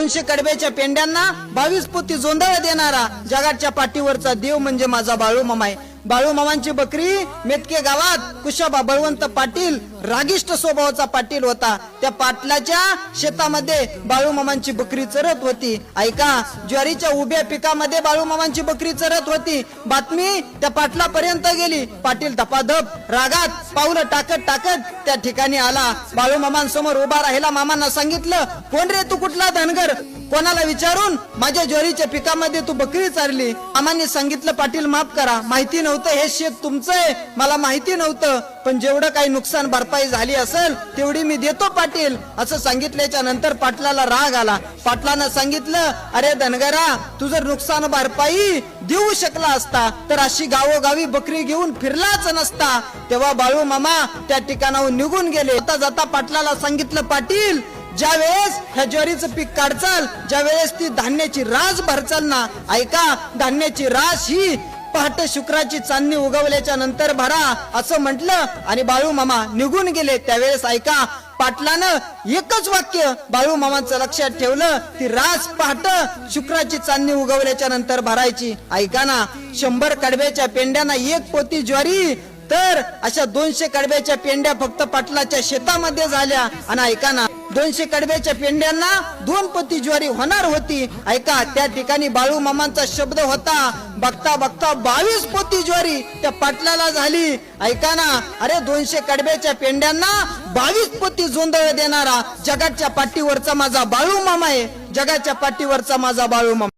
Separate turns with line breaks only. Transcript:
200 कडब्याच्या पेंड्यांना 22 पोती जोंधळ देणारा जगाच्या पाठीवरचा देव म्हणजे माझा बाळू मामा आहे। बाळू मामांची बकरी मेतके गावात कुशाबा बळवंत पाटील रागिष्ट स्वभावाचा पाटील होता। त्या पाटलाच्या शेतामध्ये बाळू मामांची बकरी चरत होती। ऐका, ज्वारीच्या उभ्या पिकामध्ये बाळू मामांची बकरी चरत होती। बातमी त्या पाटलापर्यंत गेली। पाटील धपाधप रागात पावलं टाकत टाकत त्या ठिकाणी आला। बाळू मामांसमोर उभा राहिला। मामांना सांगितलं, कोण रे तू, कुठला धनगर? कोणाला विचारून माझ्या ज्वारीच्या पिकामध्ये तू बकरी चारली? मामांनी सांगितलं, पाटील माफ करा, माहिती नव्हतं, हे शेत तुमचं आहे, मला माहिती नव्हतं, पण जेवढं काही नुकसान भरपाई झाली असेल तेवढी मी देतो पाटील, असं सांगितल्याच्या नंतर पाटलाला राग आला। पाटलानं सांगितलं, अरे धनगरा, तू जर नुकसान भरपाई देऊ शकला असता तर अशी गावोगावी बकरी घेऊन फिरलाच नसता। तेव्हा बाळू मामा त्या ठिकाणाहून निघून गेले। आता जाता पाटलाला सांगितलं, पाटील, ज्या वेळेस ह्या ज्वारीचं पीक काढचाल, ज्या वेळेस ती धान्याची रास भरचाल ना, ऐका, धान्याची रास ही पहाटे शुक्राची चांदणी उगवल्याच्या नंतर भरा, असं म्हटलं आणि बाळू मामा निघून गेले। त्यावेळेस ऐका, पाटलानं एकच वाक्य बाळू मामांचं लक्षात ठेवलं, ती रास पहाट शुक्राची चांदणी उगवल्याच्या नंतर भरायची। ऐका ना, 100 कडब्याच्या पेंड्यांना 1 पोती ज्वारी, तर अशा 200 कडब्याच्या पेंड्या फक्त पाटलाच्या शेतामध्ये झाल्या। आणि ऐका ना, 200 कडब्याच्या पेंड्यांना 2 पोती ज्वारी होणार होती। ऐका, त्या ठिकाणी बाळू मामांचा शब्द होता, बघता बघता 22 पोती ज्वारी त्या पाटलाला झाली। ऐका ना, अरे 200 कडब्याच्या पेंड्यांना 22 पोती जोंधळ देणारा जगाच्या पाठीवरचा माझा बाळू मामा आहे, जगाच्या पाठीवरचा माझा बाळू मामा।